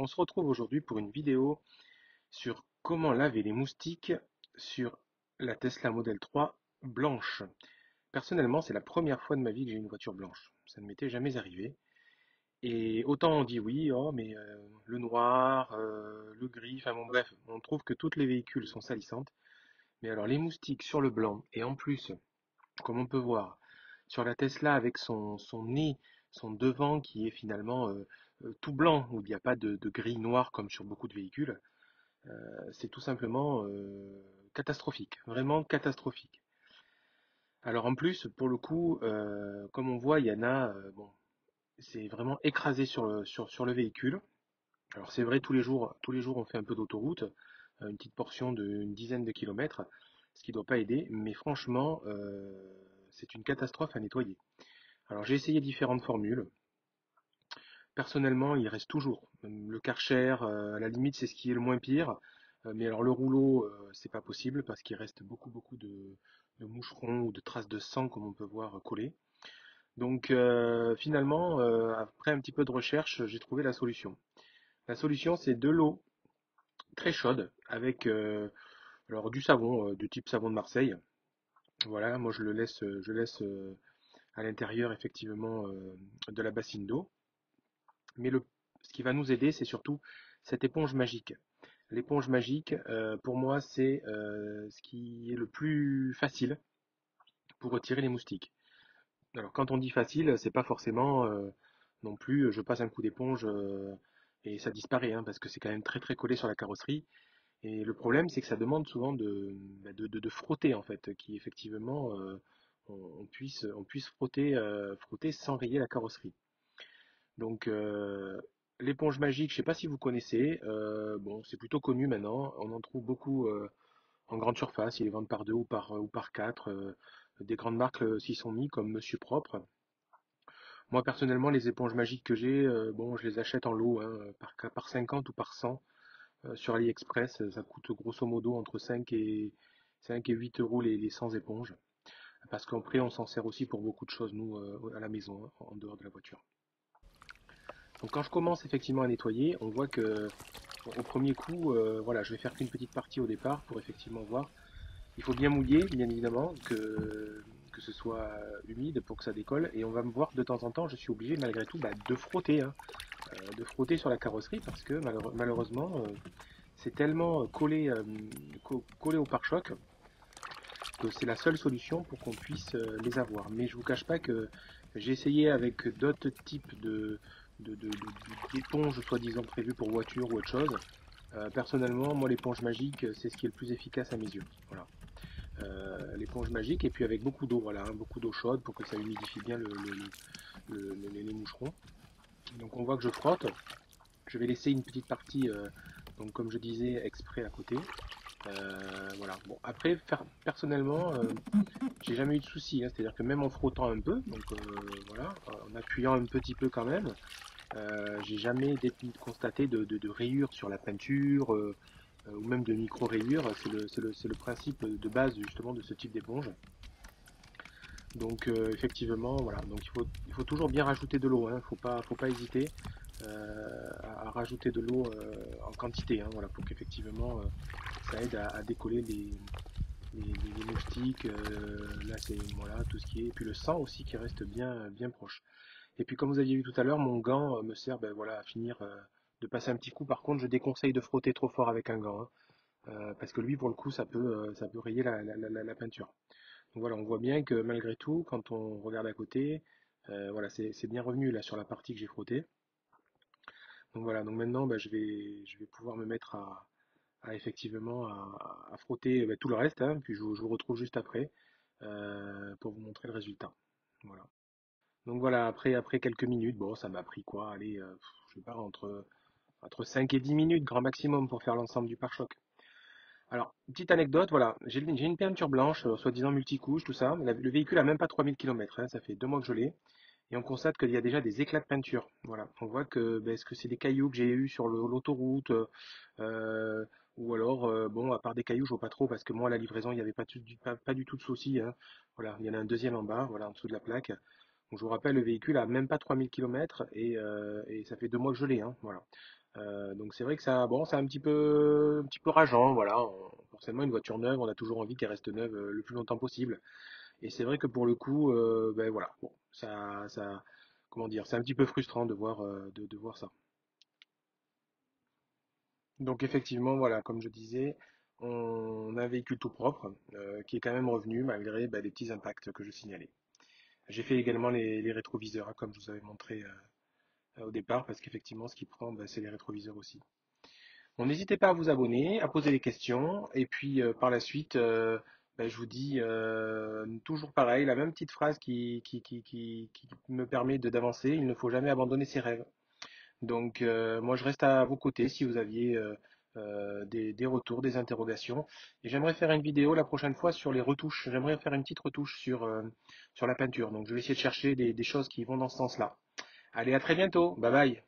On se retrouve aujourd'hui pour une vidéo sur comment laver les moustiques sur la Tesla Model 3 blanche. Personnellement, c'est la première fois de ma vie que j'ai une voiture blanche. Ça ne m'était jamais arrivé. Et autant on dit oui, oh, mais le noir, le gris, enfin bon bref, on trouve que tous les véhicules sont salissantes. Mais alors les moustiques sur le blanc, et en plus, comme on peut voir, sur la Tesla avec son nez, son devant qui est finalement tout blanc, où il n'y a pas de gris noir comme sur beaucoup de véhicules, c'est tout simplement catastrophique, vraiment catastrophique. Alors en plus, pour le coup, comme on voit, il y en a, bon, c'est vraiment écrasé sur le véhicule. Alors c'est vrai, tous les jours on fait un peu d'autoroute, une petite portion d'une dizaine de kilomètres, ce qui ne doit pas aider, mais franchement, c'est une catastrophe à nettoyer. Alors j'ai essayé différentes formules. Personnellement, il reste toujours. Le Karcher, à la limite, c'est ce qui est le moins pire. Mais alors le rouleau, c'est pas possible parce qu'il reste beaucoup de moucherons ou de traces de sang, comme on peut voir, collées. Donc finalement, après un petit peu de recherche, j'ai trouvé la solution. La solution, c'est de l'eau très chaude avec alors du savon, du type savon de Marseille. Voilà, moi je laisse à l'intérieur effectivement de la bassine d'eau. Mais ce qui va nous aider, c'est surtout cette éponge magique. L'éponge magique, pour moi, c'est ce qui est le plus facile pour retirer les moustiques. Alors, quand on dit facile, c'est pas forcément non plus je passe un coup d'éponge et ça disparaît, hein, parce que c'est quand même très collé sur la carrosserie. Et le problème, c'est que ça demande souvent de frotter, en fait, qui effectivement on puisse frotter sans rayer la carrosserie. Donc, l'éponge magique, je ne sais pas si vous connaissez. Bon, c'est plutôt connu maintenant. On en trouve beaucoup en grande surface. Ils les vendent par deux ou par quatre. Des grandes marques s'y sont mis, comme Monsieur Propre. Moi, personnellement, les éponges magiques que j'ai, bon, je les achète en lot, hein, par 50 ou par 100 sur AliExpress. Ça coûte grosso modo entre 5 et 8 euros les 100 éponges. Parce qu'après, on s'en sert aussi pour beaucoup de choses, nous, à la maison, hein, en dehors de la voiture. Donc quand je commence effectivement à nettoyer, on voit que bon, au premier coup, voilà, je vais faire qu'une petite partie au départ pour effectivement voir. Il faut bien mouiller, bien évidemment, que ce soit humide pour que ça décolle. Et on va me voir de temps en temps, je suis obligé malgré tout de frotter, hein, de frotter sur la carrosserie parce que malheureusement, c'est tellement collé au pare-choc que c'est la seule solution pour qu'on puisse les avoir. Mais je vous cache pas que j'ai essayé avec d'autres types d'éponges soi-disant prévues pour voiture ou autre chose. Personnellement, moi l'éponge magique, c'est ce qui est le plus efficace à mes yeux. Voilà. L'éponge magique et puis avec beaucoup d'eau, voilà, hein, beaucoup d'eau chaude pour que ça humidifie bien les moucherons. Donc on voit que je frotte. Je vais laisser une petite partie, donc comme je disais, exprès à côté. Voilà. Bon, après, personnellement, j'ai jamais eu de soucis, hein, c'est-à-dire que même en frottant un peu, donc voilà, en appuyant un petit peu quand même, j'ai jamais constaté de rayures sur la peinture ou même de micro-rayures. C'est le principe de base justement de ce type d'éponge. Donc effectivement, voilà, donc il faut toujours bien rajouter de l'eau, hein, faut pas hésiter à rajouter de l'eau en quantité, hein, voilà, pour qu'effectivement ça aide à décoller les moustiques, là c'est voilà tout ce qui est, et puis le sang aussi qui reste bien proche. Et puis comme vous aviez vu tout à l'heure, mon gant me sert ben, voilà, à finir de passer un petit coup. Par contre, je déconseille de frotter trop fort avec un gant, hein, parce que lui pour le coup ça peut rayer la peinture. Donc voilà, on voit bien que malgré tout, quand on regarde à côté, voilà, c'est bien revenu là sur la partie que j'ai frottée. Donc voilà, donc maintenant ben, je vais pouvoir me mettre à effectivement à frotter ben, tout le reste, hein, puis je vous retrouve juste après pour vous montrer le résultat. Voilà. Donc voilà, après quelques minutes, bon, ça m'a pris quoi? Allez, je sais pas, entre 5 et 10 minutes, grand maximum, pour faire l'ensemble du pare-choc. Alors, petite anecdote, voilà, j'ai une peinture blanche, soi-disant multicouche, tout ça. Le véhicule a même pas 3000 km, hein, ça fait 2 mois que je l'ai. Et on constate qu'il y a déjà des éclats de peinture. Voilà, on voit que ben, est-ce que c'est des cailloux que j'ai eu sur l'autoroute, ou alors, bon, à part des cailloux, je vois pas trop, parce que moi, à la livraison, il n'y avait pas du tout de souci, hein. Voilà, il y en a un deuxième en bas, voilà, en dessous de la plaque. Donc, je vous rappelle, le véhicule a même pas 3000 km et ça fait 2 mois que je l'ai, hein, voilà. Donc c'est vrai que ça, bon, c'est un petit peu rageant, voilà. Forcément, une voiture neuve, on a toujours envie qu'elle reste neuve le plus longtemps possible. Et c'est vrai que pour le coup, ben voilà, bon, comment dire, c'est un petit peu frustrant de voir, de voir ça. Donc effectivement, voilà, comme je disais, on a un véhicule tout propre qui est quand même revenu malgré ben, les petits impacts que je signalais. J'ai fait également les rétroviseurs, hein, comme je vous avais montré au départ, parce qu'effectivement, ce qui prend, ben, c'est les rétroviseurs aussi. Bon, n'hésitez pas à vous abonner, à poser des questions, et puis par la suite, ben, je vous dis toujours pareil, la même petite phrase qui me permet d'avancer, il ne faut jamais abandonner ses rêves. Donc moi je reste à vos côtés si vous aviez des retours, des interrogations. Et j'aimerais faire une vidéo la prochaine fois sur les retouches. J'aimerais faire une petite retouche sur la peinture. Donc je vais essayer de chercher des choses qui vont dans ce sens-là. Allez, à très bientôt. Bye bye.